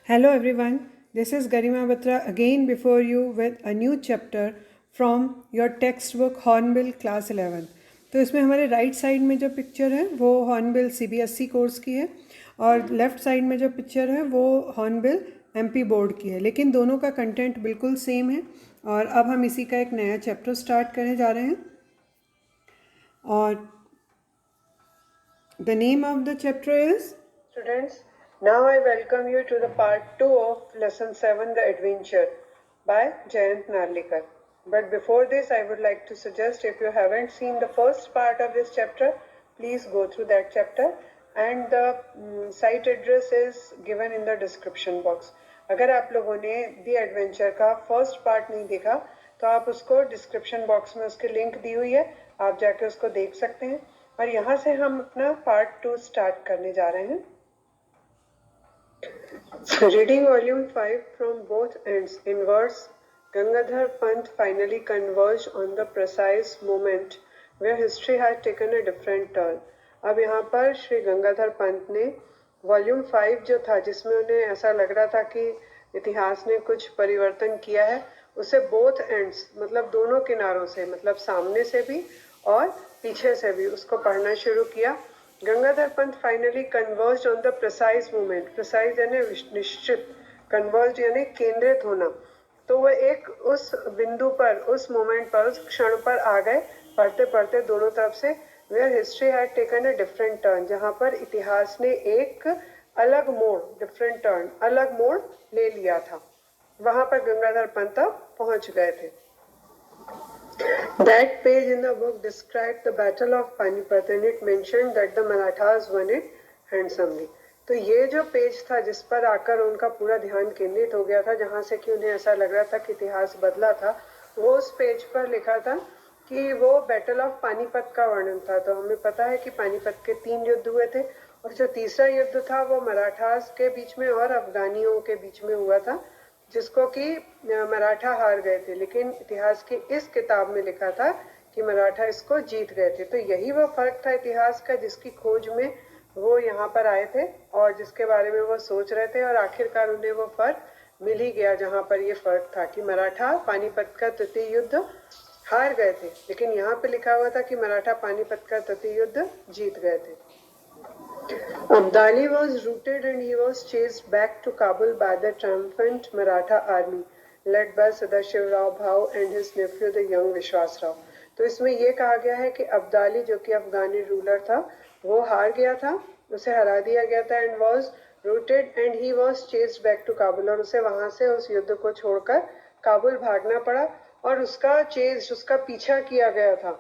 Hello everyone, this is Garima Batra again before you with a new chapter from your textbook Hornbill Class 11. तो इसमें हमारे right side में जो picture है वो हॉर्नबिल सीबीएसई कोर्स की है और लेफ़्ट साइड में जो पिक्चर है वो हॉर्नबिल एमपी बोर्ड की है, लेकिन दोनों का कंटेंट बिल्कुल सेम है। और अब हम इसी का एक नया चैप्टर स्टार्ट करने जा रहे हैं और the name of the chapter is Students, now I welcome you to the part 2 of lesson 7, The Adventure by Jayant Narlikar. But before this, I would like to suggest, if you haven't seen the first part of this chapter, please go through that chapter, and the site address is given in the description box. अगर आप लोगों ने The Adventure का first part नहीं देखा तो आप उसको डिस्क्रिप्शन बॉक्स में उसकी लिंक दी हुई है, आप जाके उसको देख सकते हैं। और यहाँ से हम अपना पार्ट 2 स्टार्ट करने जा रहे हैं। Reading volume 5 from both ends in verse, Gangadhar Pant finally converged on the precise moment where history had taken a different turn. अब यहाँ पर श्री गंगाधर पंत ने वॉल्यूम 5 जो था, जिसमें उन्हें ऐसा लग रहा था कि इतिहास ने कुछ परिवर्तन किया है, उसे बोथ एंड्स मतलब दोनों किनारों से, मतलब सामने से भी और पीछे से भी उसको पढ़ना शुरू किया। Gangadhar Pant finally converged on the precise moment, precise यानी निश्चित, कन्वर्ज्ड यानी केंद्रित होना। तो वह एक उस बिंदु पर, उस मोमेंट पर, उस क्षण पर आ गए पढ़ते पढ़ते दोनों तरफ से, where history had taken a different turn, जहाँ पर इतिहास ने एक अलग मोड़, डिफरेंट टर्न, अलग मोड़ ले लिया था। वहां पर गंगाधर पंत पहुंच गए थे। That page in the book described the Battle of Panipat and it mentioned that the Marathas won it handsomely. तो ये जो पेज था जिस पर आकर उनका पूरा ध्यान केंद्रित हो गया था, जहाँ से कि उन्हें ऐसा लग रहा था कि इतिहास बदला था, वो उस पेज पर लिखा था कि वो बैटल ऑफ पानीपत का वर्णन था। तो हमें पता है कि पानीपत के 3 युद्ध हुए थे और जो तीसरा युद्ध था वो मराठास के बीच में और अफगानियों के बीच में हुआ था, जिसको कि मराठा हार गए थे, लेकिन इतिहास की इस किताब में लिखा था कि मराठा इसको जीत गए थे। तो यही वो फर्क था इतिहास का जिसकी खोज में वो यहाँ पर आए थे और जिसके बारे में वो सोच रहे थे, और आखिरकार उन्हें वो फर्क मिल ही गया, जहाँ पर ये फर्क था कि मराठा पानीपत का तृतीय युद्ध हार गए थे, लेकिन यहाँ पे लिखा हुआ था कि मराठा पानीपत का तृतीय युद्ध जीत गए थे। Abdali was routed and he was chased back to Kabul by the triumphant Maratha army led by Sadashiv Rao Bhau and his nephew the young Vishwas Rao. तो इसमें ये कहा गया है कि अब्दाली जो कि अफगानी रूलर था वो हार गया था, उसे हरा दिया गया था, and was routed and he was chased back to Kabul, और उसे वहां से उस युद्ध को छोड़कर काबुल भागना पड़ा और उसका चेज, उसका पीछा किया गया था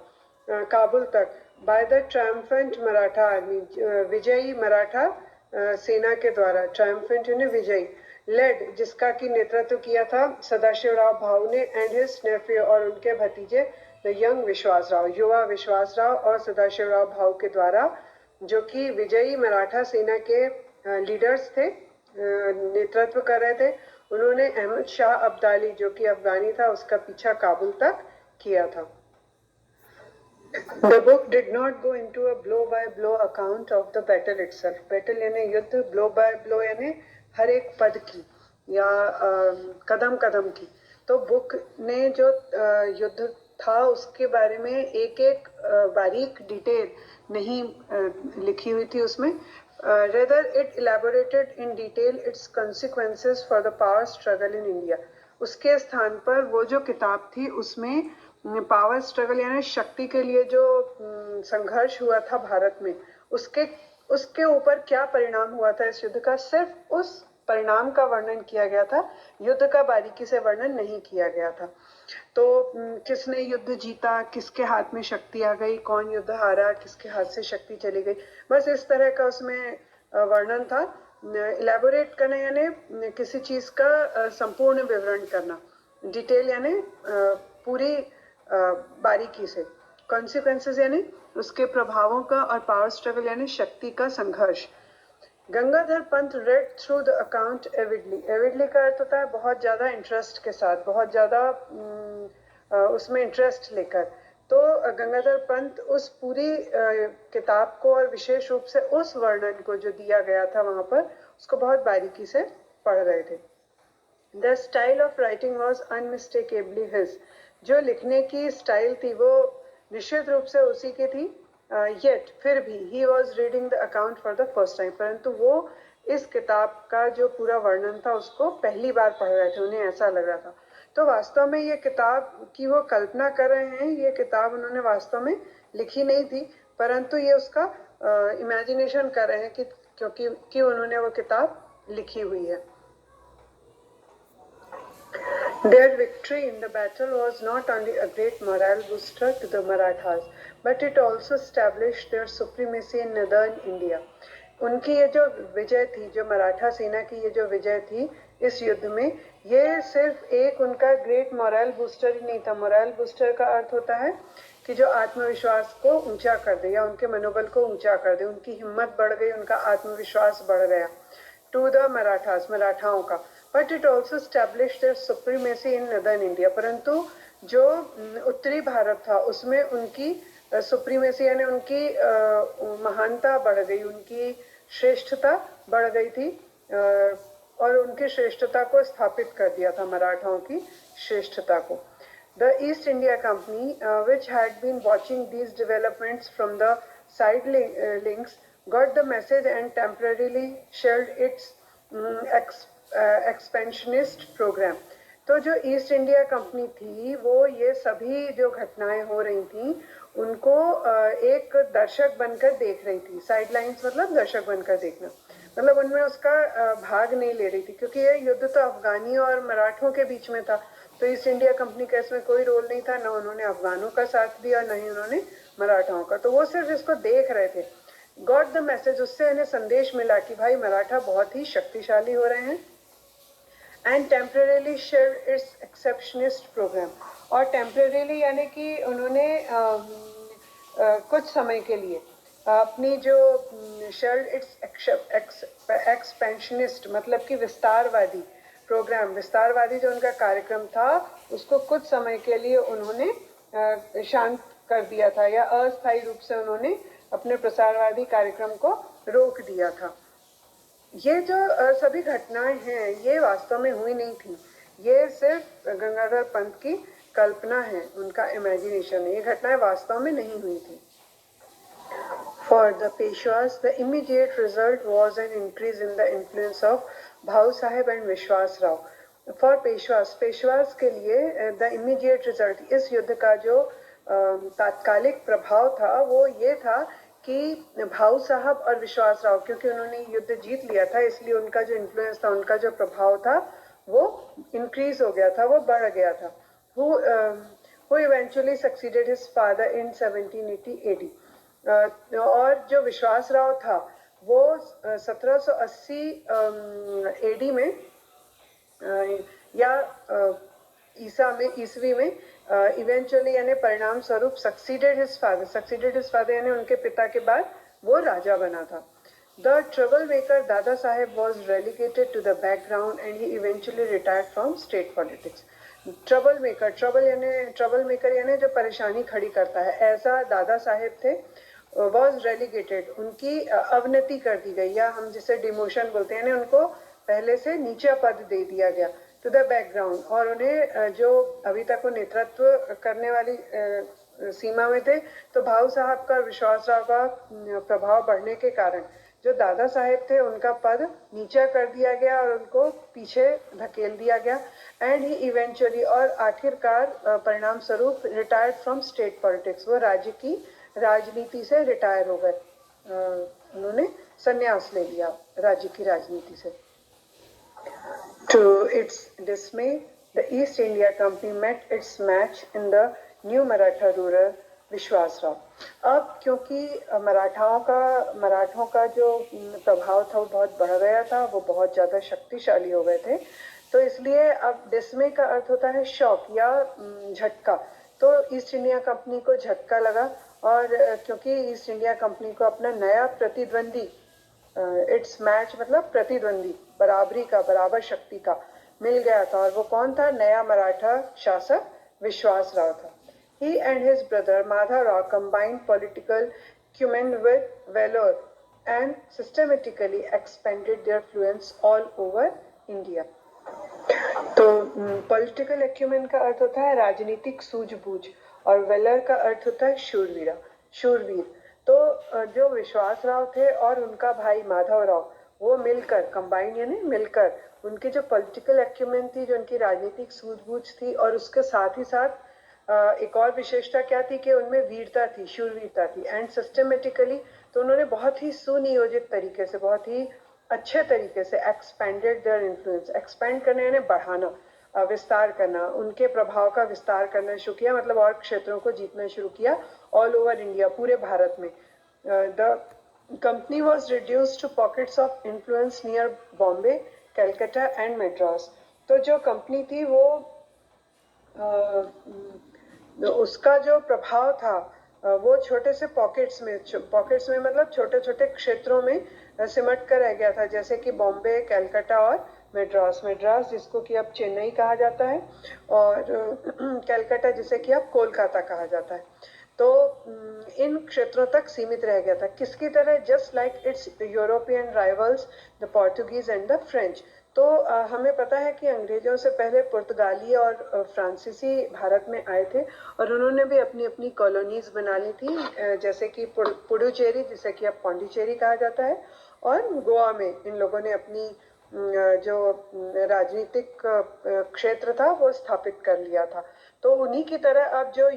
काबुल तक by the triumphant Maratha army, विजयी मराठा सेना के द्वारा। ट्रायम्फेंट यानी विजयी, लेड जिसका की नेतृत्व किया था सदाशिव राव भाऊ ने, एंड हिज नेफ्यू और उनके भतीजे द यंग विश्वास राव, युवा विश्वास राव और सदाशिव राव भाऊ के द्वारा, जो कि विजयी मराठा सेना के लीडर्स थे, नेतृत्व कर रहे थे। उन्होंने अहमद शाह अब्दाली जो कि अफगानी था उसका पीछा काबुल तक किया था। The book did not go into a blow-by-blow account of the battle itself. Battle यानी युद्ध, blow by blow यानी हर एक पद की या कदम कदम की। तो बुक ने जो युद्ध था उसके बारे में एक एक बारीक डिटेल नहीं लिखी हुई थी उसमें। Rather it elaborated in detail its consequences for the power struggle in India. उसके स्थान पर वो जो किताब थी उसमें पावर स्ट्रगल यानी शक्ति के लिए जो संघर्ष हुआ था भारत में, उसके उसके ऊपर क्या परिणाम हुआ था इस युद्ध का, सिर्फ उस परिणाम का वर्णन किया गया था, युद्ध का बारीकी से वर्णन नहीं किया गया था। तो किसने युद्ध जीता, किसके हाथ में शक्ति आ गई, कौन युद्ध हारा, किसके हाथ से शक्ति चली गई, बस इस तरह का उसमें वर्णन था। इलेबोरेट करना यानी किसी चीज का संपूर्ण विवरण करना, डिटेल यानी पूरी बारीकी से, कॉन्सिक्वेंसेस यानी उसके प्रभावों का, और पावर स्ट्रगल यानी शक्ति का संघर्ष। Gangadhar Pant read through the account avidly, avidly का अर्थ होता है बहुत ज्यादा इंटरेस्ट के साथ, बहुत ज्यादा उसमें इंटरेस्ट लेकर। तो गंगाधर पंत उस पूरी किताब को और विशेष रूप से उस वर्णन को जो दिया गया था वहां पर, उसको बहुत बारीकी से पढ़ रहे थे। The style of writing was unmistakably his, जो लिखने की स्टाइल थी वो निश्चित रूप से उसी की थी। येट फिर भी he was reading the account for the first time, परंतु वो इस किताब का जो पूरा वर्णन था उसको पहली बार पढ़ रहे थे, उन्हें ऐसा लग रहा था। तो वास्तव में ये किताब की वो कल्पना कर रहे हैं, ये किताब उन्होंने वास्तव में लिखी नहीं थी, परंतु ये उसका इमेजिनेशन कर रहे हैं कि उन्होंने वो किताब लिखी हुई है। Their victory in the battle was not only a great morale booster to the Marathas, but it also established their supremacy in northern India. उनकी ये जो विजय थी, जो मराठा सेना की ये जो विजय थी इस युद्ध में, ये सिर्फ एक उनका ग्रेट मोरल बूस्टर ही नहीं था। मोरल बूस्टर का अर्थ होता है कि जो आत्मविश्वास को ऊंचा कर दे या उनके मनोबल को ऊंचा कर दे, उनकी हिम्मत बढ़ गई, उनका आत्मविश्वास बढ़ गया टू द मराठास, मराठाओं का। But it also establish their supremacy in northern India, परंतु जो उत्तरी भारत था उसमें उनकी सुप्रीमेसी यानी उनकी महानता बढ़ गई, उनकी श्रेष्ठता बढ़ गई थी और उनकी श्रेष्ठता को स्थापित कर दिया था, मराठाओं की श्रेष्ठता को। The East India Company, which had been watching these developments from the side links, got the message and temporarily shelved its expansionist program. तो जो ईस्ट इंडिया कंपनी थी वो ये सभी जो घटनाएं हो रही थी उनको एक दर्शक बनकर देख रही थी। साइडलाइंस मतलब दर्शक बनकर देखना, मतलब उनमें उसका भाग नहीं ले रही थी, क्योंकि ये युद्ध तो अफगानी और मराठों के बीच में था, तो ईस्ट इंडिया कंपनी का इसमें कोई रोल नहीं था, ना उन्होंने अफगानों का साथ दिया ना ही उन्होंने मराठाओं का, तो वो सिर्फ इसको देख रहे थे। गॉट द मैसेज, उससे इन्हें संदेश मिला कि भाई मराठा बहुत ही शक्तिशाली हो रहे हैं। And temporarily share its expansionist programme, और टेम्परेली यानी कि उन्होंने कुछ समय के लिए अपनी जो शेयर इट्स एक्सपेंशनिस्ट मतलब कि विस्तारवादी प्रोग्राम, विस्तारवादी जो उनका कार्यक्रम था उसको कुछ समय के लिए उन्होंने शांत कर दिया था, या अस्थायी रूप से उन्होंने अपने प्रसारवादी कार्यक्रम को रोक दिया था। ये जो सभी घटनाएं हैं ये वास्तव में हुई नहीं थी, ये सिर्फ गंगाधर पंत की कल्पना है, उनका इमेजिनेशन है, ये घटनाएं वास्तव में नहीं हुई थी। For the Peshwas, the immediate result was an increase in the influence of भाऊ साहेब एंड विश्वास राव। फॉर पेशवास, पेशवास के लिए द इमीडिएट रिजल्ट, इस युद्ध का जो तात्कालिक प्रभाव था वो ये था कि भाऊ साहब और विश्वास राव, क्योंकि उन्होंने युद्ध जीत लिया था इसलिए उनका जो इन्फ्लुएंस था, उनका जो प्रभाव था वो इंक्रीज हो गया था, वो बढ़ गया था। who eventually succeeded his father in 1780 AD, और जो विश्वास राव था वो 1780 एडी में या ईसवी में इवेंचुअली यानी परिणाम स्वरूप सक्सीडेड हिज फादर यानी उनके पिता के बाद वो राजा बना था। The trouble maker Dada Saheb was relegated to the background and he eventually retired from state politics. Trouble maker यानी जो परेशानी खड़ी करता है, ऐसा दादा साहेब थे। वॉज रेलिगेटेड, उनकी अवनति कर दी गई, या हम जिसे डिमोशन बोलते हैं, उनको पहले से नीचा पद दे दिया गया टू द बैकग्राउंड, और उन्हें जो अभी तक वो नेतृत्व करने वाली सीमा में थे, तो भाऊ साहब का विश्वास राव का प्रभाव बढ़ने के कारण जो दादा साहेब थे उनका पद नीचा कर दिया गया और उनको पीछे धकेल दिया गया। एंड ही इवेंचुअली, और आखिरकार परिणाम स्वरूप रिटायर्ड फ्रॉम स्टेट पॉलिटिक्स, वो राज्य की राजनीति से रिटायर हो गए, उन्होंने संन्यास ले लिया राज्य की राजनीति से। To its dismay, the East India Company met its match in the new Maratha ruler विश्वास राव। अब क्योंकि मराठों का जो प्रभाव था वो बहुत बढ़ गया था, वो बहुत ज़्यादा शक्तिशाली हो गए थे, तो इसलिए अब डिस्मे का अर्थ होता है शॉक या झटका, तो ईस्ट इंडिया कंपनी को झटका लगा, और क्योंकि ईस्ट इंडिया कंपनी को अपना नया प्रतिद्वंदी, इट्स मैच मतलब प्रतिद्वंदी, बराबरी का, बराबर शक्ति का मिल गया था, और वो कौन था? नया मराठा शासक विश्वास राव था। He and his brother Madha Rao combined political acumen with valor and systematically expanded their influence all over India. तो पॉलिटिकल एक्यूमेन का अर्थ होता है राजनीतिक सूझबूझ और वेलर का अर्थ होता है शूरवीर। तो जो विश्वास राव थे और उनका भाई माधव राव वो मिलकर कंबाइन यानी मिलकर उनकी जो पॉलिटिकल एक्यूमेन थी, जो उनकी राजनीतिक सूझबूझ थी और उसके साथ ही साथ एक और विशेषता क्या थी कि उनमें वीरता थी, शूरवीरता थी एंड सिस्टमेटिकली। तो उन्होंने बहुत ही सुनियोजित तरीके से, बहुत ही अच्छे तरीके से एक्सपेंडेड देयर इन्फ्लुएंस। एक्सपेंड करने यानी बढ़ाना, विस्तार करना, उनके प्रभाव का विस्तार करना शुरू किया, मतलब और क्षेत्रों को जीतना शुरू किया ऑल ओवर इंडिया, पूरे भारत में। The company was reduced to pockets of influence near Bombay, Calcutta and Madras. तो जो कंपनी थी वो उसका जो प्रभाव था वो छोटे से पॉकेट्स में मतलब छोटे छोटे क्षेत्रों में सिमट कर रह गया था, जैसे कि बॉम्बे, कैलकाटा और मेड्रास जिसको कि अब चेन्नई कहा जाता है, और कैलकाटा जिसे कि अब कोलकाता कहा जाता है। तो इन क्षेत्रों तक सीमित रह गया था। किसकी तरह? Just like it's European rivals the Portuguese and the French. तो हमें पता है कि अंग्रेजों से पहले पुर्तगाली और फ्रांसीसी भारत में आए थे और उन्होंने भी अपनी अपनी कॉलोनीज बना ली थी, जैसे कि पुडुचेरी जिसे कि अब पौंडीचेरी कहा जाता है, और गोवा में इन लोगों ने अपनी जो राजनीतिक क्षेत्र था वो स्थापित कर लिया था। तो उन्हीं की तरह अब जो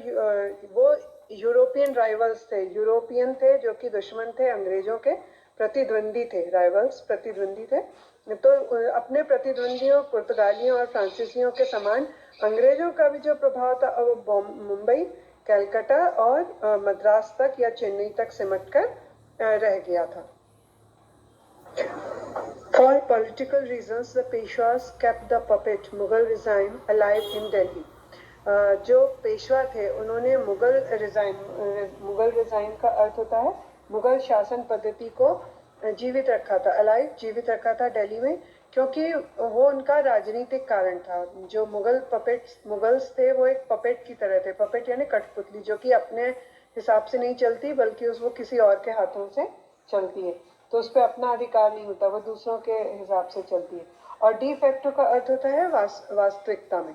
वो यूरोपियन राइवल्स थे, यूरोपियन थे जो कि दुश्मन थे अंग्रेजों के, प्रतिद्वंदी थे, राइवल्स प्रतिद्वंदी थे। तो अपने प्रतिद्वंदियों पुर्तगालियों और फ्रांसीसियों के समान अंग्रेजों का भी जो प्रभाव था वो मुंबई, कैलकाटा और मद्रास तक या चेन्नई तक सिमट कर रह गया था। For political reasons, the Peshwas kept the puppet Mughal regime alive in Delhi. जो पेशवा थे उन्होंने मुगल रिजाइन का अर्थ होता है मुगल शासन पद्धति को जीवित रखा था, अलाइव जीवित रखा था दिल्ली में, क्योंकि वो उनका राजनीतिक कारण था। जो मुगल्स थे वो एक पपेट की तरह थे। पपेट यानी कठपुतली, जो कि अपने हिसाब से नहीं चलती बल्कि वो किसी और के हाथों से चलती है, तो उस पर अपना अधिकार नहीं होता, वो दूसरों के हिसाब से चलती है। और डी फैक्टो का अर्थ होता है वास्तविकता में।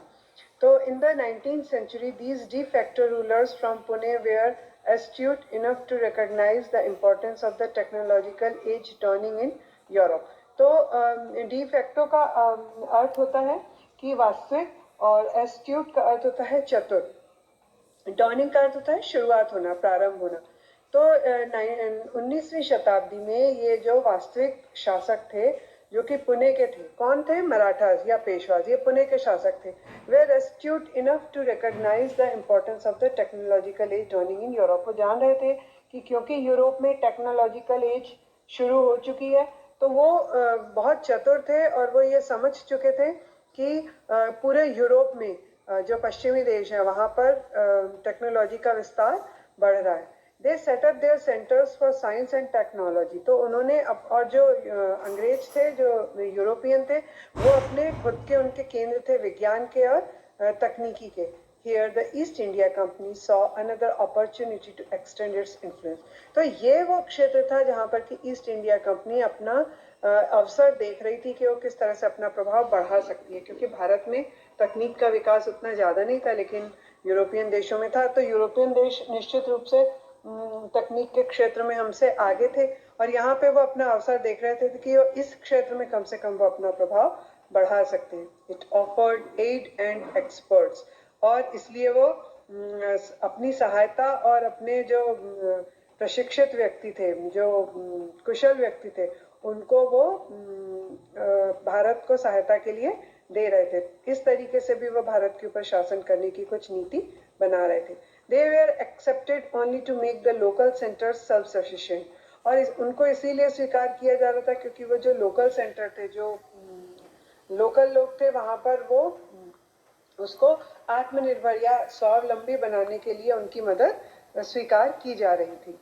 So in the 19th century, these de facto rulers from Pune were astute enough to recognize the importance of the technological age dawning in Europe. तो de facto का अर्थ होता है कि वास्तविक, और astute का अर्थ होता है चतुर, dawning का अर्थ होता है शुरुआत होना, प्रारंभ होना। तो 19वीं शताब्दी में ये जो वास्तविक शासक थे जो कि पुणे के थे, कौन थे? मराठास या पेशवाज, ये पुणे के शासक थे। Were astute enough to recognise the importance of the technological age dawning in Europe. वो जान रहे थे कि क्योंकि यूरोप में टेक्नोलॉजिकल एज शुरू हो चुकी है, तो वो बहुत चतुर थे और वो ये समझ चुके थे कि पूरे यूरोप में जो पश्चिमी देश है वहां पर टेक्नोलॉजी का विस्तार बढ़ रहा है। They set up their centres for science and technology. तो उन्होंने और जो अंग्रेज थे, जो यूरोपियन थे, वो अपने खुद के उनके केंद्र थे विज्ञान के और तकनीकी के। Here the East India Company saw another opportunity to extend its influence. तो ये वो क्षेत्र था जहां पर कि ईस्ट इंडिया कंपनी अपना अवसर देख रही थी कि वो किस तरह से अपना प्रभाव बढ़ा सकती है, क्योंकि भारत में तकनीक का विकास उतना ज्यादा नहीं था लेकिन यूरोपियन देशों में था। तो यूरोपियन देश निश्चित रूप से तकनीक के क्षेत्र में हमसे आगे थे और यहाँ पे वो अपना अवसर देख रहे थे कि इस क्षेत्र में कम से कम वो अपना प्रभाव बढ़ा सकते हैं। It offered aid and experts, और इसलिए वो अपनी सहायता और अपने जो प्रशिक्षित व्यक्ति थे, जो कुशल व्यक्ति थे, उनको वो भारत को सहायता के लिए दे रहे थे। इस तरीके से भी वो भारत के ऊपर शासन करने की कुछ नीति बना रहे थे। They were accepted only to make the local centers self-sufficient, और उनको इसीलिए स्वीकार किया जा रहा था क्योंकि वो जो लोकल सेंटर थे, जो लोकल लोग थे वहां पर, वो उसको आत्मनिर्भर या स्वावलंबी बनाने के लिए उनकी मदद स्वीकार की जा रही थी।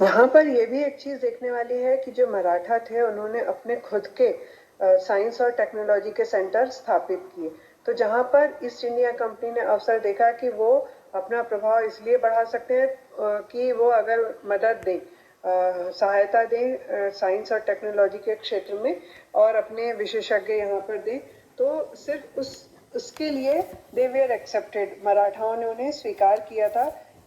यहाँ पर यह भी एक चीज देखने वाली है कि जो मराठा थे उन्होंने अपने खुद के साइंस और टेक्नोलॉजी के सेंटर स्थापित किए। तो जहाँ पर ईस्ट इंडिया कंपनी ने अवसर देखा कि वो अपना प्रभाव इसलिए बढ़ा सकते हैं कि वो अगर मदद दें सहायता दें साइंस और टेक्नोलॉजी के क्षेत्र में और अपने विशेषज्ञ यहाँ पर दें, तो सिर्फ उसके लिए दे वेयर एक्सेप्टेड, मराठाओं ने उन्हें स्वीकार किया था,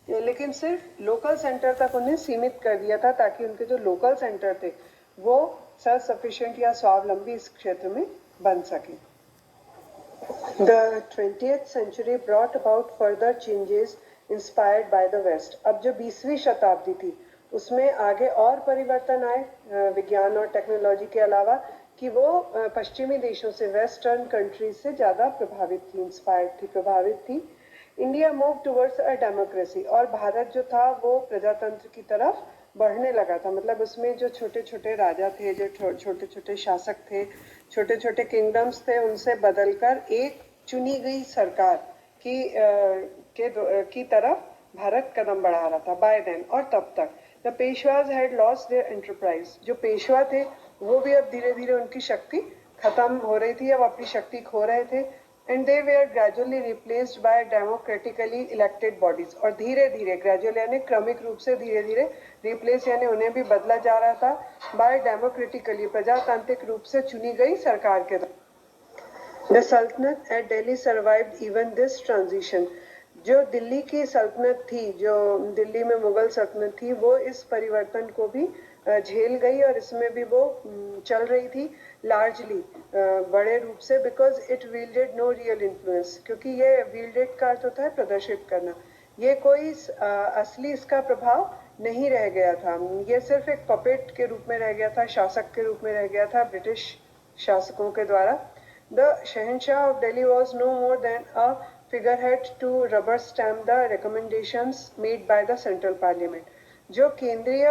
लेकिन सिर्फ लोकल सेंटर तक उन्हें सीमित कर दिया था ताकि उनके जो लोकल सेंटर थे वो सेल्फ सफिशिएंट या स्वावलंबी इस क्षेत्र में बन सके। The 20th century brought about further changes inspired by the West. अब जो 20वीं शताब्दी थी उसमें आगे और परिवर्तन आए विज्ञान और टेक्नोलॉजी के अलावा कि वो पश्चिमी देशों से, वेस्टर्न कंट्रीज से ज़्यादा प्रभावित थी, इंस्पायर्ड थी, प्रभावित थी। India move towards a democracy, और भारत जो था वो प्रजातंत्र की तरफ बढ़ने लगा था। मतलब उसमें जो छोटे छोटे राजा थे, जो छोटे छोटे शासक थे, छोटे छोटे किंगडम्स थे, उनसे बदलकर एक चुनी गई सरकार की तरफ भारत कदम बढ़ा रहा था बाय देन। और तब तक the पेशवाज had lost their enterprise, जो पेशवा थे वो भी अब धीरे धीरे उनकी शक्ति खत्म हो रही थी, अब अपनी शक्ति खो रहे थे। And they were gradually replaced by democratically elected bodies, और धीरे धीरे ग्रेजुअली यानी क्रमिक रूप से धीरे धीरे रिप्लेस यानी उन्हें भी बदला जा रहा था बाय डेमोक्रेटिकली, प्रजातांत्रिक रूप से चुनी गई सरकार के द्वारा। The Sultanate at Delhi survived even this transition. जो दिल्ली की सल्तनत थी, जो दिल्ली में मुगल सल्तनत थी, वो इस परिवर्तन को भी झेल गई और इसमें भी वो चल रही थी लार्जली, बड़े रूप से, because it wielded no real influence, क्योंकि ये वील्डेड का अर्थ होता है प्रदर्शित करना, ये कोई असली इसका प्रभाव नहीं रह गया था, ये सिर्फ एक पपेट के रूप में रह गया था, शासक के रूप में रह गया था ब्रिटिश शासकों के द्वारा। The Shahenshah of Delhi was no more than a figurehead to rubber stamp the recommendations made by the Central Parliament. जो केंद्रीय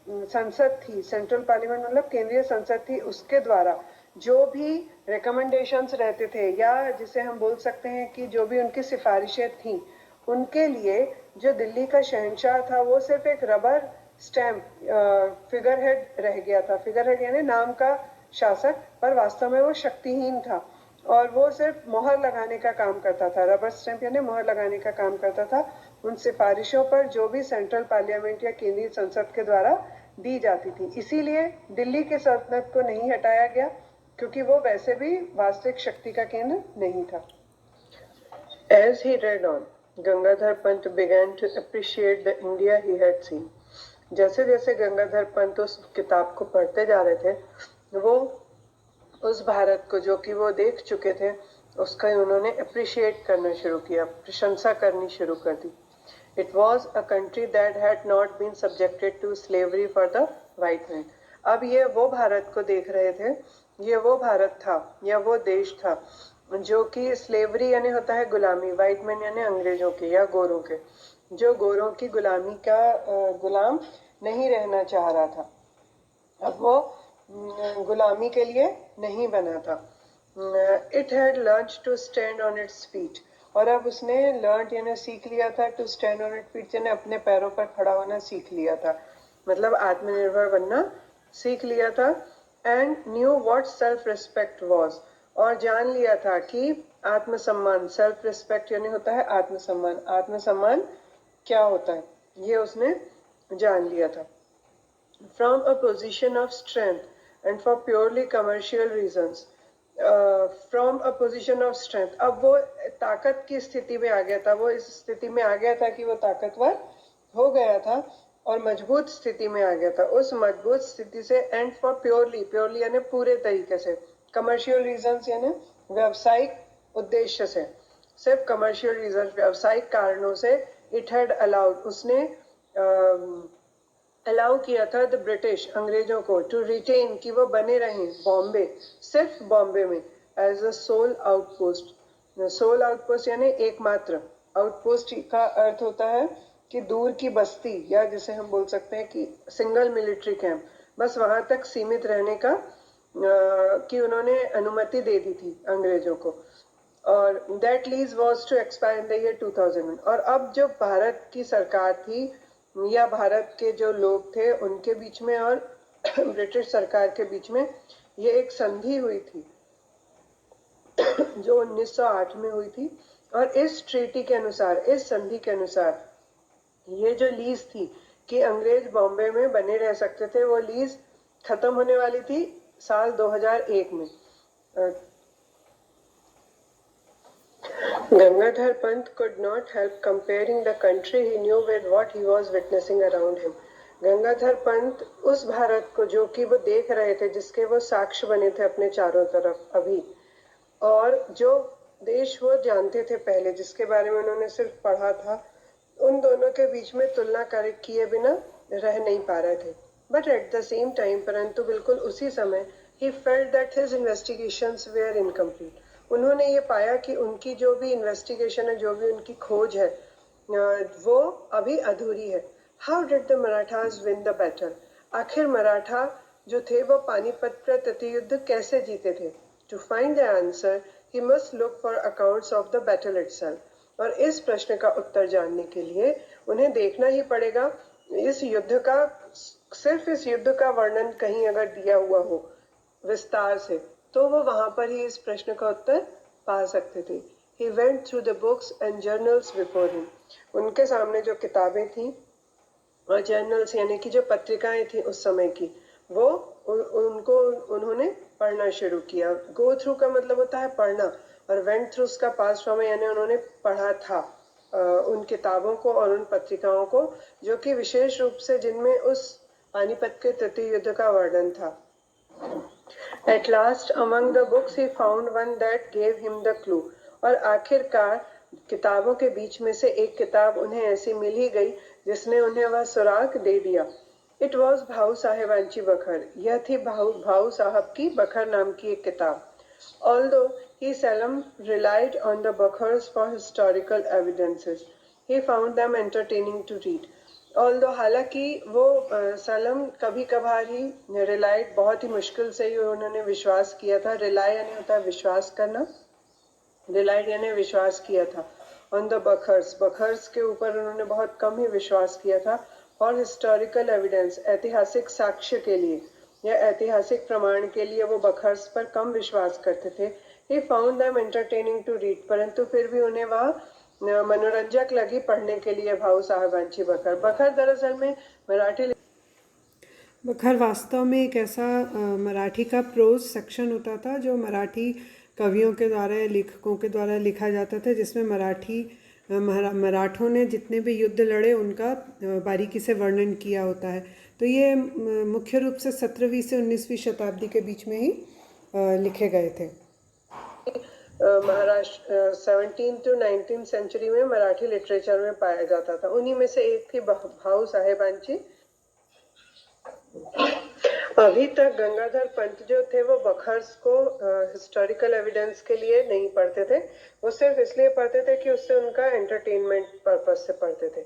संसद थी, सेंट्रल पार्लियामेंट मतलब केंद्रीय संसद थी, उसके द्वारा जो भी रिकमेंडेशंस रहते थे, या जिसे हम बोल सकते हैं कि जो भी उनकी सिफारिशें थी, उनके लिए जो दिल्ली का शहंशाह था वो सिर्फ एक रबर स्टैम्प फिगर हेड रह गया था। फिगर हेड यानी नाम का शासक, पर वास्तव में वो शक्तिहीन था और वो सिर्फ मोहर लगाने का काम करता था। रबर स्टैंप यानी मोहर लगाने का काम करता था उन सिफारिशों पर जो भी सेंट्रल पार्लियामेंट या केंद्रीय संसद के द्वारा दी जाती थी। इसीलिए दिल्ली के सल्तनत को नहीं हटाया गया, क्योंकि वो वैसे भी वास्तविक शक्ति का केंद्र नहीं था। As he read on, Gangadhar Pant began to appreciate the India he had seen. जैसे जैसे गंगाधर पंत उस किताब को पढ़ते जा रहे थे, वो उस भारत को जो कि वो देख चुके थे उसका उन्होंने अप्रिशिएट करना शुरू किया, प्रशंसा करनी शुरू कर दी। It was a country that had not been subjected to slavery for the white man. अब ये वो भारत को देख रहे थे, ये वो भारत था या वो देश था जो कि स्लेवरी यानी होता है गुलामी, वाइट मैन यानी अंग्रेजों के या गोरों के, जो गोरों की गुलामी का गुलाम नहीं रहना चाह रहा था। अब वो गुलामी के लिए नहीं बना था। It had learn to stand on its feet, और अब उसने लर्न यानी सीख लिया था to stand on its feet यानी अपने पैरों पर खड़ा होना सीख लिया था, मतलब आत्मनिर्भर बनना सीख लिया था। And knew what self respect was, और जान लिया था कि आत्मसम्मान, सेल्फ रिस्पेक्ट यानी होता है आत्मसम्मान, आत्मसम्मान क्या होता है ये उसने जान लिया था। From a position of strength and for purely commercial reasons, from a position of strength, अब वो ताकत की स्थिति में आ गया था, वो इस स्थिति में आ गया था कि वो ताकतवर हो गया था और मजबूत स्थिति में आ गया था। उस मजबूत स्थिति से एंड फॉर प्योरली, प्योरली यानी पूरे तरीके से, कमर्शियल रीजंस यानी व्यावसायिक उद्देश्य से, सिर्फ कमर्शियल रीजन व्यावसायिक कारणों से, इट हैड अलाउड उसने अलाउ किया था द ब्रिटिश अंग्रेजों को टू रिटेन कि वो बने रहें बॉम्बे, सिर्फ बॉम्बे में as a sole outpost. Sole outpost यानी एकमात्र, आउटपोस्ट का अर्थ होता है कि दूर की बस्ती, या जिसे हम बोल सकते हैं कि सिंगल मिलिट्री कैंप, बस वहां तक सीमित रहने का कि उन्होंने अनुमति दे दी थी अंग्रेजों को। और that lease was to expire in the year 2001। और अब जो भारत की सरकार थी या भारत के जो लोग थे उनके बीच में और ब्रिटिश सरकार के बीच में ये एक संधि हुई थी जो 1908 में हुई थी। और इस ट्रीटी के अनुसार, इस संधि के अनुसार, ये जो लीज थी कि अंग्रेज बॉम्बे में बने रह सकते थे। वो लीज खत्म होने वाली थी साल 2001 में। Gangadhar Pant could not help comparing the country he knew with what he was witnessing around him. Gangadhar Pant उस भारत को जो कि वो देख रहे थे, जिसके वो साक्ष्य बने थे अपने चारों तरफ अभी, और जो देश वो जानते थे पहले, जिसके बारे में उन्होंने सिर्फ पढ़ा था, उन दोनों के बीच में तुलना किए बिना रह नहीं पा रहे थे। But at the same time, परंतु बिल्कुल उसी समय, he felt that his investigations were incomplete. उन्होंने ये पाया कि उनकी जो भी इन्वेस्टिगेशन है, जो भी उनकी खोज है, वो अभी अधूरी है। How did the Marathas win the battle? आखिर मराठा जो थे वो पानीपत का प्रतियुद्ध कैसे जीते थे? To find the answer he must look for accounts of the battle itself. और इस प्रश्न का उत्तर जानने के लिए उन्हें देखना ही पड़ेगा इस युद्ध का, सिर्फ इस युद्ध का वर्णन कहीं अगर दिया हुआ हो विस्तार से, तो वो वहां पर ही इस प्रश्न का उत्तर पा सकते थे। He went through the books and journals before him. उनके सामने जो किताबें थी और जर्नल्स यानी कि जो पत्रिकाएं थी उस समय की, वो उनको उन्होंने पढ़ना शुरू किया। गो थ्रू का मतलब होता है पढ़ना, और वेंट थ्रू का पास्ट फॉर्म है, यानी उन्होंने पढ़ा था उन किताबों को और उन पत्रिकाओं को, जो कि विशेष रूप से जिनमें उस पानीपत के तृतीय युद्ध का वर्णन था। At last, among the books, he found one that gave him the clue. और आखिरकार किताबों के बीच में से एक किताब उन्हें ऐसी मिल ही गई जिसने उन्हें वह सुराग दे दिया। It was भाऊ साहेबांची बखर। यह थी भाऊ साहब की बखर नाम की एक किताब। Although he seldom relied on the Bakhars for historical evidences, he found them entertaining to read. Although हालांकि वो सलम कभी कभार ही रिलाइड, बहुत ही मुश्किल से ही उन्होंने विश्वास किया था। रिलाई यानी होता है विश्वास करना, रिलाइड यानी विश्वास किया था। ऑन द बखर्स, बखर्स के ऊपर उन्होंने बहुत कम ही विश्वास किया था। और हिस्टोरिकल एविडेंस, ऐतिहासिक साक्ष्य के लिए या ऐतिहासिक प्रमाण के लिए वो बखर्स पर कम विश्वास करते थे। He found them entertaining to read, परंतु फिर भी उन्हें वह मनोरंजक लगी पढ़ने के लिए भाऊ साहबांची बखर। बखर दरअसल में मराठी, बखर वास्तव में एक ऐसा मराठी का प्रोज सेक्शन होता था जो मराठी कवियों के द्वारा या लेखकों के द्वारा लिखा जाता था, जिसमें मराठों ने जितने भी युद्ध लड़े उनका बारीकी से वर्णन किया होता है। तो ये मुख्य रूप से 17वीं से 19वीं शताब्दी के बीच में ही लिखे गए थे। Maharashtra 17th to 19th century में मराठी लिटरेचर में पाया जाता था। उन्हीं में से एक थी भाऊ साहेबांची। अभी तक गंगाधर पंत जो थे वो बखर्स को हिस्टोरिकल एविडेंस के लिए नहीं पढ़ते थे, वो सिर्फ इसलिए पढ़ते थे कि उससे उनका एंटरटेनमेंट पर्पज से पढ़ते थे।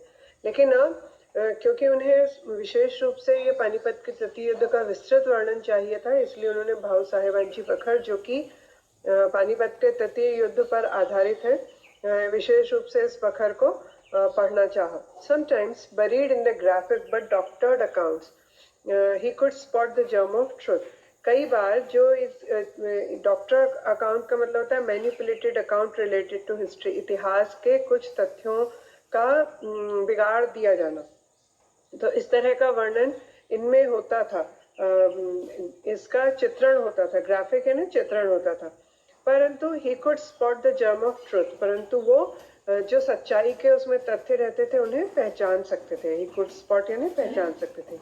लेकिन अब क्योंकि उन्हें विशेष रूप से ये पानीपत के तृतीय युद्ध का विस्तृत वर्णन चाहिए था, इसलिए उन्होंने भाऊ साहेबांची बखर, जो कि पानीपत के तृतीय युद्ध पर आधारित है, विशेष रूप से इस बखर को पढ़ना चाहा। Sometimes buried in the graphic but doctored accounts, he could spot the germ of truth. कई बार जो इस डॉक्टर अकाउंट का मतलब होता है manipulated account related to history, इतिहास के कुछ तथ्यों का बिगाड़ दिया जाना। तो इस तरह का वर्णन इनमें होता था, इसका चित्रण होता था, ग्राफिक है ना, चित्रण होता था। परंतु he could spot the germ of truth, परंतु वो जो सच्चाई के उसमें तथ्य रहते थे उन्हें पहचान सकते थे। he could spot यानी पहचान सकते थे।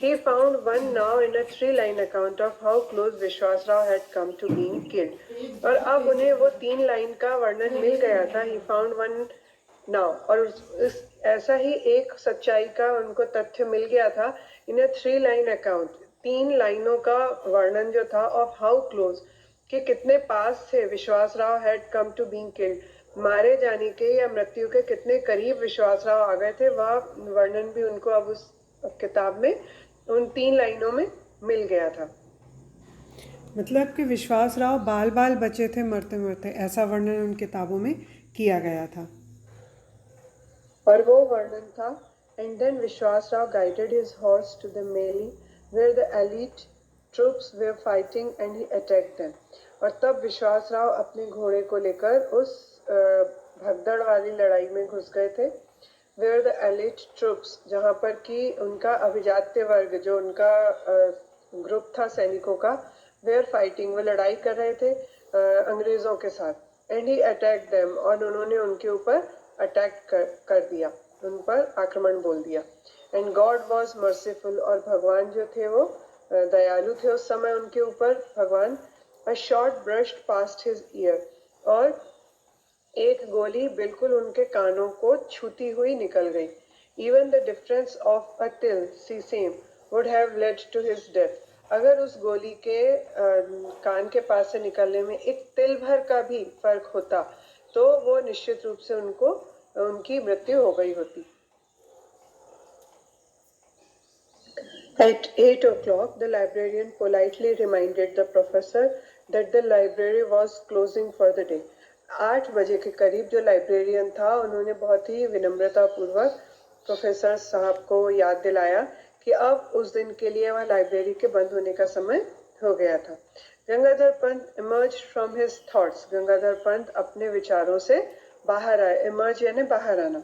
He found one now in a 3-line account of how close विश्वास Rao had come to being killed. और अब उन्हें वो 3 लाइन का वर्णन मिल गया था। He found one now, और ऐसा ही एक सच्चाई का उनको तथ्य मिल गया था in a 3-line account, 3 लाइनों का वर्णन जो था of how close, कि कितने पास थे विश्वास Rao had come to being killed, मारे जाने के या मृत्यु के कितने करीब विश्वास राव आ गए थे, वह वर्णन भी उनको अब उस किताब में उन 3 लाइनों में मिल गया था। मतलब कि विश्वास राव बाल बाल बचे थे मरते मरते, ऐसा वर्णन उन किताबों में किया गया था। और वो वर्णन था, and then Vishwas Rao guided his horse to the melee where the elite troops were fighting and he attacked them. और तब विश्वास राव अपने घोड़े को लेकर उस भगदड़ वाली लड़ाई में घुस गए थे। where the elite troops, जहाँ पर कि उनका अभिजात्य वर्ग जो उनका ग्रुप था सैनिकों का, were fighting, वो लड़ाई कर रहे थे अंग्रेजों के साथ, and he attacked them, और उन्होंने उनके ऊपर अटैक कर दिया, उन पर आक्रमण बोल दिया। and God was merciful, और भगवान जो थे वो दयालु थे उस समय उनके ऊपर भगवान। a shot brushed past his ear, और एक गोली बिल्कुल उनके कानों को छूती हुई निकल गई। Even the difference of a till sesame would have led to his death, अगर उस गोली के कान के पास से निकलने में एक तिल भर का भी फर्क होता तो वो निश्चित रूप से उनकी मृत्यु हो गई होती। At 8 o'clock, the librarian politely reminded the professor that the library was closing for the day. 8 बजे के करीब जो लाइब्रेरियन था उन्होंने बहुत ही विनम्रता पूर्वक प्रोफेसर साहब को याद दिलाया कि अब उस दिन के लिए वह लाइब्रेरी के बंद होने का समय हो गया था। Gangadhar Pant emerged from his thoughts, Gangadhar Pant अपने विचारों से बाहर आए, emerge यानी बाहर आना।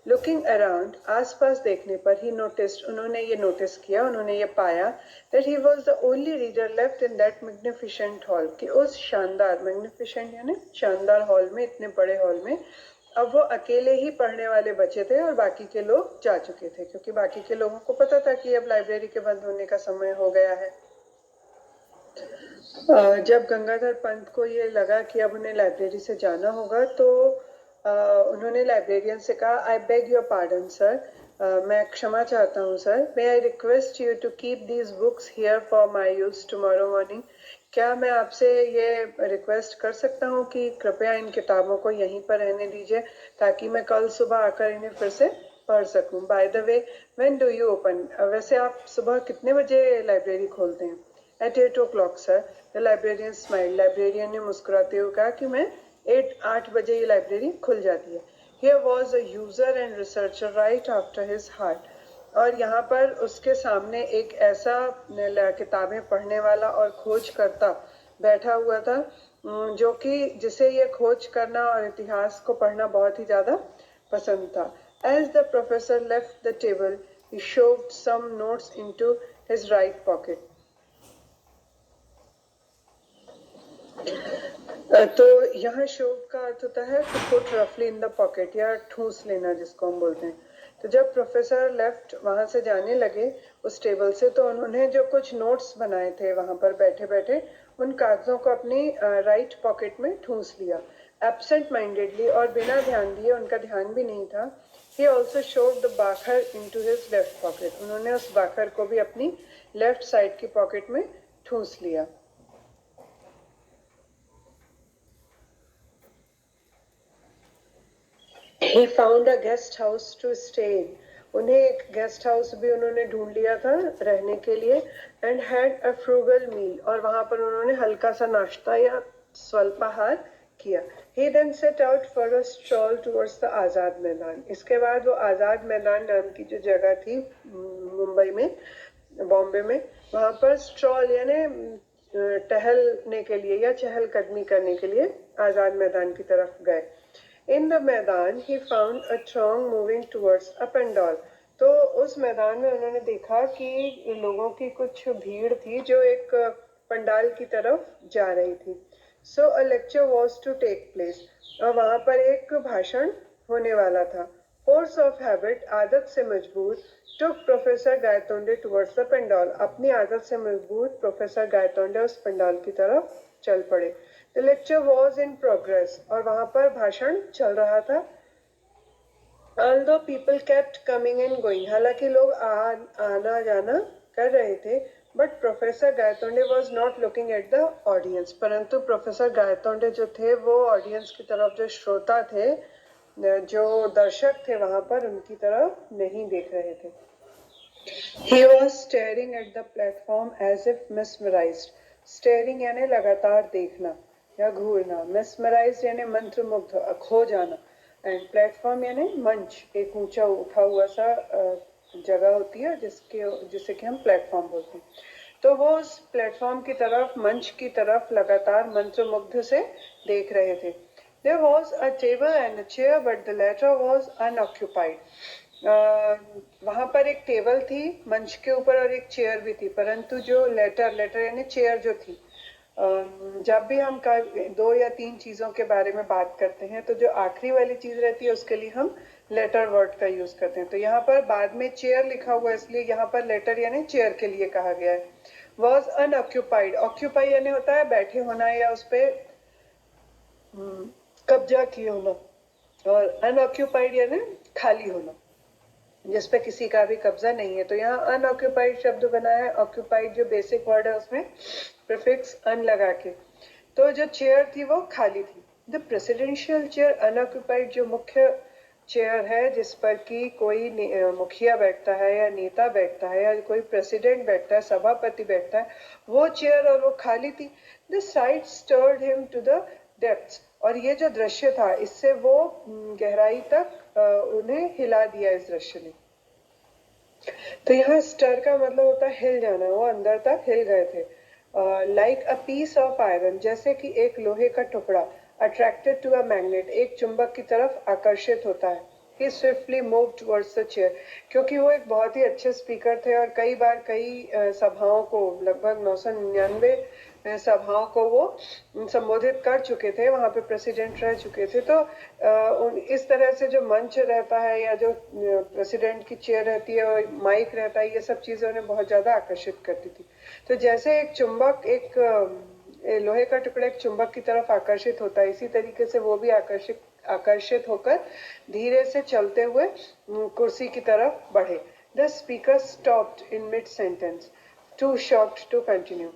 Looking around, आसपास देखने पर ही noticed, उन्होंने ये नोटिस किया, उन्होंने ये पाया that he was the only reader left in that magnificent hall, कि उस शानदार, magnificent यानी शानदार हॉल में, इतने बड़े हॉल में अब वो अकेले ही पढ़ने वाले बचे थे और बाकी के लोग जा चुके थे, क्योंकि बाकी के लोगों को पता था कि अब लाइब्रेरी के बंद होने का समय हो गया है। जब गंगाधर पंत को ये लगा कि अब उन्हें लाइब्रेरी से जाना होगा तो उन्होंने लाइब्रेरियन से कहा, I beg your pardon sir, मैं क्षमा चाहता हूँ sir, may I request you to keep these books here for my use tomorrow morning, क्या मैं आपसे ये रिक्वेस्ट कर सकता हूँ कि कृपया इन किताबों को यहीं पर रहने दीजिए ताकि मैं कल सुबह आकर इन्हें फिर से पढ़ सकूँ। By the way, when do you open, वैसे आप सुबह कितने बजे लाइब्रेरी खोलते हैं? At 8 o'clock, sir. The librarian smiled. Librarian ने मुस्कुराते हुए कहा कि मैं 8 बजे ये लाइब्रेरी खुल जाती है। Here was a user and researcher right after his heart. और यहाँ पर उसके सामने एक ऐसा किताबें पढ़ने वाला और खोज करता बैठा हुआ था जो कि जिसे ये खोज करना और इतिहास को पढ़ना बहुत ही ज़्यादा पसंद था। As the professor left the table, he shoved some notes into his right pocket. तो यहाँ शोव का अर्थ होता है to put roughly in the pocket या ठूस लेना जिसको हम बोलते हैं। तो जब प्रोफेसर लेफ्ट वहां से जाने लगे उस टेबल से तो उन्होंने जो कुछ नोट्स बनाए थे वहां पर बैठे बैठे उन कागजों को अपनी राइट पॉकेट में ठूस लिया एब्सेंट माइंडेडली और बिना ध्यान दिए, उनका ध्यान भी नहीं था। He also shoved the बाखर into his left pocket, उन्होंने उस बाखर को भी अपनी लेफ्ट साइड की पॉकेट में ठूस लिया। He found a guest house to stay in. उन्हें एक गेस्ट हाउस भी उन्होंने ढूंढ लिया था रहने के लिए and had a frugal meal, और वहां पर उन्होंने हल्का सा नाश्ता या स्वल्पाहार किया। He then set out for a stroll towards the Azad Maidan. इसके बाद वो आजाद मैदान नाम की जो जगह थी मुंबई में, बॉम्बे में, वहां पर स्ट्रॉल यानी टहलने के लिए या चहलकदमी करने के लिए आजाद मैदान की तरफ गए। In the मैदान he found a throng moving towards a pandal. तो उस मैदान में उन्होंने देखा कि लोगों की कुछ भीड़ थी जो एक पंडाल की तरफ जा रही थी। So a lecture was to take place. और वहां पर एक भाषण होने वाला था। Force of habit, आदत से मजबूर, took professor Gaitonde towards the pandal. अपनी आदत से मजबूर प्रोफेसर गायतोंडे उस पंडाल की तरफ चल पड़े। The lecture was in progress, और वहां पर भाषण चल रहा था। Although people kept coming and going, हालांकि लोग आना जाना कर रहे थे, but Professor Gaytonde was not looking at the audience. परंतु प्रोफेसर गायतोंडे जो थे वो ऑडियंस की तरफ, जो श्रोता थे, जो दर्शक थे वहां पर, उनकी तरफ नहीं देख रहे थे। He was staring at the platform as if mesmerized. Staring यानी लगातार देखना या घूरना, mesmerized यानी मंत्रमुग्ध, खो जाना, एंड प्लेटफॉर्म यानी मंच, एक ऊंचा उठा हुआ सा जगह होती है जिसे कि हम प्लेटफॉर्म बोलते हैं। तो वो उस प्लेटफॉर्म की तरफ, मंच की तरफ लगातार मंत्रमुग्ध से देख रहे थे। There was a table and a chair, but the latter was unoccupied. वहां पर एक टेबल थी मंच के ऊपर और एक चेयर भी थी, परंतु जो लेटर यानी चेयर जो थी, जब भी हम दो या तीन चीजों के बारे में बात करते हैं तो जो आखिरी वाली चीज रहती है उसके लिए हम लेटर वर्ड का यूज करते हैं। तो यहाँ पर बाद में चेयर लिखा हुआ है, इसलिए यहाँ पर लेटर यानी चेयर के लिए कहा गया है। वॉज अनऑक्यूपाइड, ऑक्यूपाई यानी होता है बैठे होना या उस पर कब्जा किए होना, और अनऑक्यूपाइड यानी खाली होना जिस पे किसी का भी कब्जा नहीं है। तो यहाँ अनऑक्यूपाइड शब्द बना है, ऑक्यूपाइड जो बेसिक वर्ड है उसमें प्रीफिक्स अन लगा के। तो जो चेयर थी वो खाली थी। द प्रेसिडेंशियल चेयर अनऑक्यूपाइड, जो मुख्य चेयर है जिस पर कि कोई मुखिया बैठता है या नेता बैठता है या कोई प्रेसिडेंट बैठता है, सभापति बैठता है, वो चेयर और वो खाली थी। The sight stirred him to the depths, और ये जो दृश्य था इससे वो गहराई तक उन्हें हिला दिया इस दृश्य ने। तो यहाँ स्टर का मतलब होता है हिल जाना, वो अंदर तक हिल गए थे। Like a piece of iron, जैसे कि एक लोहे का टुकड़ा, अट्रैक्टेड टू अ मैग्नेट, एक चुंबक की तरफ आकर्षित होता है। He swiftly moved towards the chair, क्योंकि वो एक बहुत ही अच्छे स्पीकर थे और कई बार कई सभाओं को, लगभग 999 सभाओं को वो संबोधित कर चुके थे, वहां पे प्रेसिडेंट रह चुके थे। तो इस तरह से जो मंच रहता है या जो प्रेसिडेंट की चेयर रहती है और माइक रहता है, ये सब चीजें उन्हें बहुत ज्यादा आकर्षित करती थी। तो जैसे एक चुंबक, एक लोहे का टुकड़ा एक चुंबक की तरफ आकर्षित होता है, इसी तरीके से वो भी आकर्षित होकर धीरे से चलते हुए कुर्सी की तरफ बढ़े। The speaker stopped in mid sentence, too shocked to continue,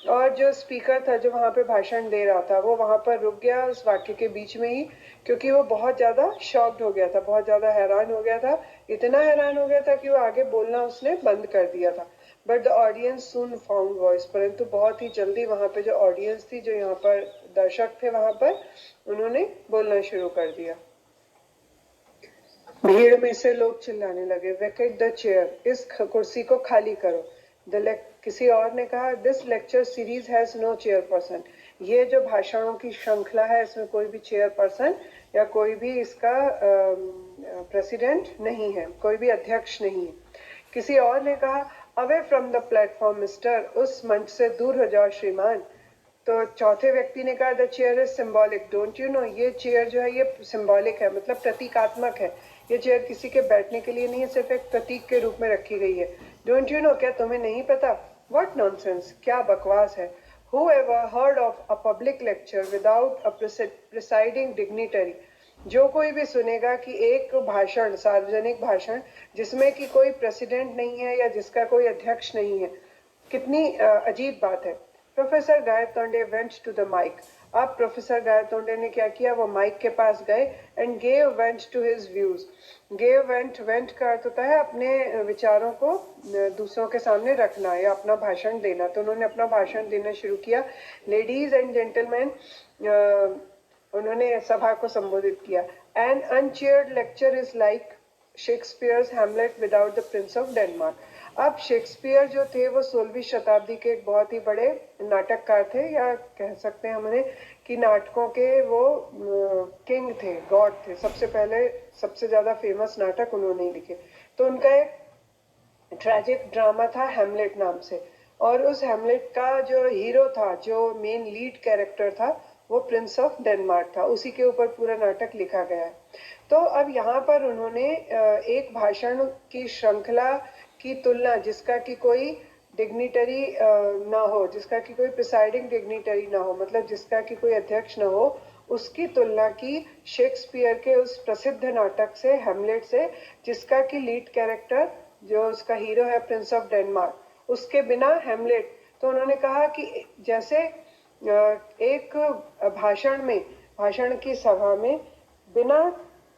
और जो स्पीकर था जो वहां पे भाषण दे रहा था वो वहां पर रुक गया उस वाक्य के बीच में ही, क्योंकि वो बहुत ज्यादा शॉक्ड हो गया था, बहुत ज्यादा हैरान हो गया था। इतना हैरान हो गया था कि वो आगे बोलना उसने बंद कर दिया था। But the audience soon found voice, परंतु बहुत ही जल्दी वहां पे जो ऑडियंस थी, जो यहाँ पर दर्शक थे वहां पर, उन्होंने बोलना शुरू कर दिया। भीड़ में से लोग चिल्लाने लगे, वेकेट द चेयर, इस कुर्सी को खाली करो। किसी और ने कहा, this lecture series has no chairperson, ये जो भाषणों की श्रृंखला है इसमें कोई भी चेयरपर्सन या कोई भी इसका प्रेसिडेंट नहीं है, कोई भी अध्यक्ष नहीं है। किसी और ने कहा, away from the platform mister, उस मंच से दूर हो जाओ श्रीमान। तो चौथे व्यक्ति ने कहा, the chair is symbolic, don't you know, ये चेयर जो है ये सिंबॉलिक है, मतलब प्रतीकात्मक है। ये चेयर किसी के बैठने के लिए नहीं है, सिर्फ एक प्रतीक के रूप में रखी गई है। डोंट यू नो, क्या तुम्हें नहीं पता? व्हाट नॉनसेंस, क्या बकवास है। Whoever heard of a public lecture without a presiding dignitary, जो कोई भी सुनेगा कि एक भाषण, सार्वजनिक भाषण जिसमें कि कोई प्रेसिडेंट नहीं है या जिसका कोई अध्यक्ष नहीं है, कितनी अजीब बात है। Professor Gaitonde went to the mic, अब प्रोफेसर गायतोंडे ने क्या किया, वो माइक के पास गए and gave went to his views. Gave went का अर्थ होता है अपने विचारों को दूसरों के सामने रखना या अपना भाषण देना। तो उन्होंने अपना भाषण देना शुरू किया। लेडीज एंड जेंटलमैन, उन्होंने सभा को संबोधित किया। An unchaired lecture is like Shakespeare's Hamlet without the prince of Denmark. अब शेक्सपियर जो थे वो 16वीं शताब्दी के एक बहुत ही बड़े नाटककार थे, या कह सकते हैं हम उन्हें कि नाटकों के वो किंग थे, गॉड थे। सबसे पहले सबसे ज्यादा फेमस नाटक उन्होंने ही लिखे। तो उनका एक ट्रेजिक ड्रामा था हैमलेट नाम से, और उस हैमलेट का जो हीरो था, जो मेन लीड कैरेक्टर था, वो प्रिंस ऑफ डेनमार्क था। उसी के ऊपर पूरा नाटक लिखा गया है। तो अब यहाँ पर उन्होंने एक भाषण की श्रृंखला की तुलना, जिसका कि कोई डिग्निटरी ना हो, जिसका कि कोई प्रिसाइडिंग डिग्निटरी ना हो, मतलब जिसका कि कोई अध्यक्ष ना हो, उसकी तुलना की शेक्सपियर के उस प्रसिद्ध नाटक से, हैमलेट से, जिसका कि लीड कैरेक्टर जो उसका हीरो है प्रिंस ऑफ डेनमार्क, उसके बिना हैमलेट। तो उन्होंने कहा कि जैसे एक भाषण की सभा में बिना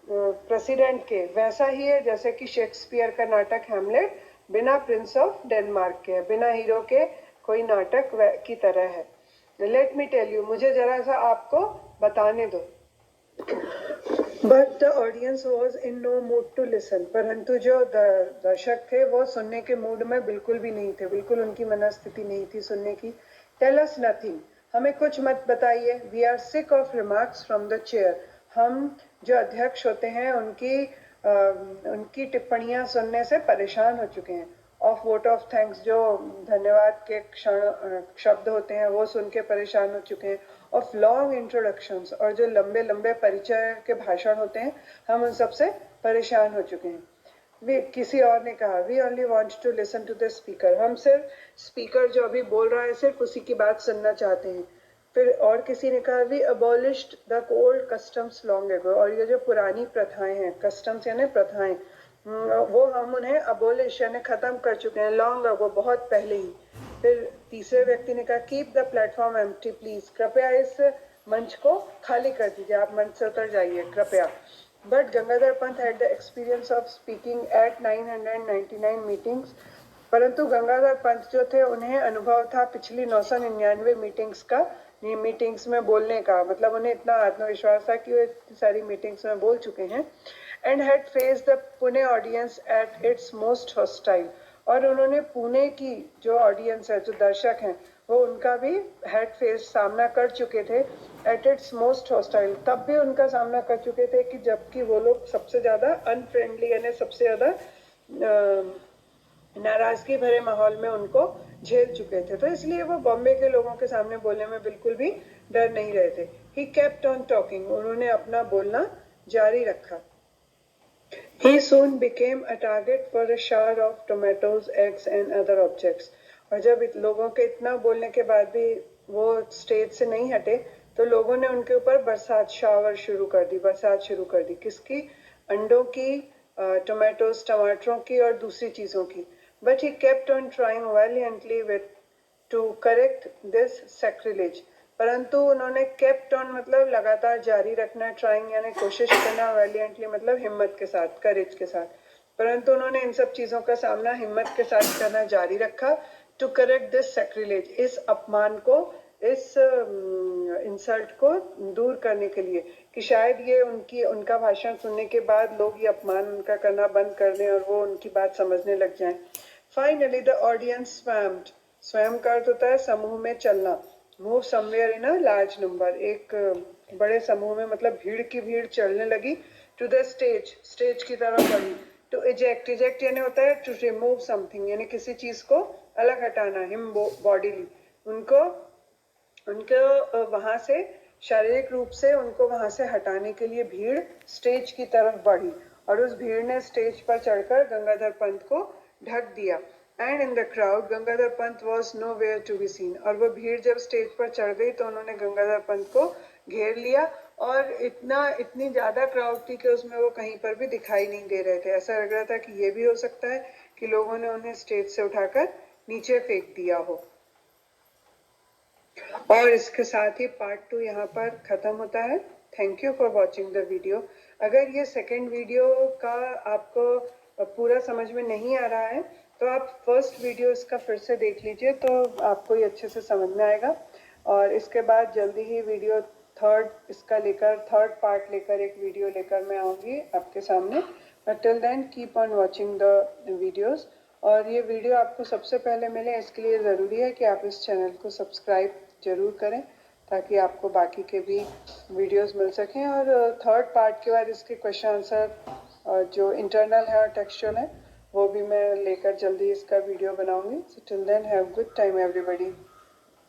प्रेसिडेंट के, वैसा ही है जैसे कि शेक्सपियर का नाटक हैमलेट बिना प्रिंस ऑफ डेनमार्क के, बिना हीरो के कोई नाटक की तरह है। लेट मी टेल यू, मुझे जरा सा आपको बताने दो। But the audience was in no mood to listen, परंतु जो दर्शक थे वो सुनने के मूड में बिल्कुल भी नहीं थे, बिल्कुल उनकी मनस्थिति नहीं थी सुनने की। टेल अस नथिंग, हमें कुछ मत बताइए। We are sick of remarks from the chair. हम जो अध्यक्ष होते हैं उनकी टिप्पणियां सुनने से परेशान हो चुके हैं। ऑफ वोट ऑफ थैंक्स, जो धन्यवाद के शब्द होते हैं वो सुन के परेशान हो चुके हैं। ऑफ लॉन्ग इंट्रोडक्शंस, और जो लंबे लंबे परिचय के भाषण होते हैं हम उन सबसे परेशान हो चुके हैं। किसी और ने कहा, we only want to listen to the speaker. हम सिर्फ स्पीकर जो अभी बोल रहा है सिर्फ उसी की बात सुनना चाहते हैं। फिर और किसी ने कहा, we abolished the old customs long ago. और ये जो पुरानी प्रथाएं हैं, कस्टम्स यानी प्रथाएं, वो हम उन्हें अबोलिश यानी खत्म कर चुके हैं लॉन्ग एगो, बहुत पहले ही। फिर तीसरे व्यक्ति ने कहा, keep the platform empty please. कृपया इस मंच को खाली कर दीजिए, आप मंच से उतर जाइए कृपया। But Gangadhar Panth had the experience of speaking at 999 meetings. परंतु गंगाधर पंत जो थे उन्हें अनुभव था पिछली 999 मीटिंग्स का, मीटिंग्स में बोलने का। मतलब उन्हें इतना आत्मविश्वास था कि वो इतनी सारी मीटिंग्स में बोल चुके हैं। And had face the Pune audience at its most hostile. और उन्होंने पुणे की जो ऑडियंस है, जो दर्शक हैं, वो उनका भी हेड फेस सामना कर चुके थे एट इट्स मोस्ट हॉस्टाइल। तब भी उनका सामना कर चुके थे कि जबकि वो लोग सबसे ज्यादा अनफ्रेंडली यानी सबसे ज्यादा नाराजगी भरे माहौल में उनको झेल चुके थे। तो इसलिए वो बॉम्बे के लोगों के सामने बोलने में बिल्कुल भी डर नहीं रहे थे। ही केप्ट ऑन टॉकिंग, उन्होंने अपना बोलना जारी रखा। He soon became a target for a shower of tomatoes, eggs and other objects. और जब लोगों के इतना बोलने के बाद भी वो स्टेज से नहीं हटे तो लोगों ने उनके ऊपर बरसात शावर शुरू कर दी, बरसात शुरू कर दी। किसकी? अंडों की, टोमेटोज टमाटरों की और दूसरी चीजों की। But he kept on trying valiantly with to correct this sacrilege. परंतु उन्होंने केप्ट ऑन मतलब लगातार जारी रखना, ट्राइंग यानी कोशिश करना, वैलियंटली मतलब हिम्मत के साथ, करेज के साथ। परंतु उन्होंने इन सब चीजों का सामना हिम्मत के साथ करना जारी रखा। टू करेक्ट दिस सैक्रिलेज, इस अपमान को, इस इंसल्ट को दूर करने के लिए, कि शायद ये उनका भाषण सुनने के बाद लोग ये अपमान उनका करना बंद कर दें और वो उनकी बात समझने लग जाएं। फाइनली द ऑडियंस स्वैम्ड, स्वयं का अर्थ होता है समूह में चलना। Move somewhere in a large number, एक बड़े समूह में, मतलब भीड़ की भीड़ चलने लगी। टू द स्टेज, स्टेज की तरफ बढ़ी। टू इजेक्ट, इजेक्ट यानी होता है टू रिमूव समथिंग, यानी किसी चीज को अलग हटाना। हिम बॉडीली, उनको वहां से शारीरिक रूप से उनको वहां से हटाने के लिए भीड़ स्टेज की तरफ बढ़ी और उस भीड़ ने स्टेज पर चढ़कर गंगाधर पंत को ढक दिया। And in the crowd Gangadhar Pant was nowhere to be seen. और वो भीड़ जब स्टेज पर चढ़ गई तो उन्होंने गंगाधर पंत को घेर लिया और इतनी ज्यादा क्राउड थी कि उसमें वो कहीं पर भी दिखाई नहीं दे रहे थे। ऐसा लग रहा था कि ये भी हो सकता है कि लोगों ने उन्हें स्टेज से उठाकर नीचे फेंक दिया हो। और इसके साथ ही पार्ट 2 यहाँ पर खत्म होता है। Thank you for watching the video. अगर ये सेकेंड वीडियो का आपको पूरा समझ में नहीं आ रहा है तो आप फर्स्ट वीडियो इसका फिर से देख लीजिए, तो आपको ये अच्छे से समझ में आएगा। और इसके बाद जल्दी ही वीडियो थर्ड पार्ट लेकर एक वीडियो लेकर मैं आऊँगी आपके सामने। But till then keep on watching the videos. और ये वीडियो आपको सबसे पहले मिले इसके लिए ज़रूरी है कि आप इस चैनल को सब्सक्राइब जरूर करें ताकि आपको बाकी के भी वीडियोस मिल सकें। और थर्ड पार्ट के बाद इसके क्वेश्चन आंसर जो इंटरनल है और टेक्सचुअल है वो भी मैं लेकर जल्दी इसका वीडियो बनाऊंगी। So till then have good time everybody.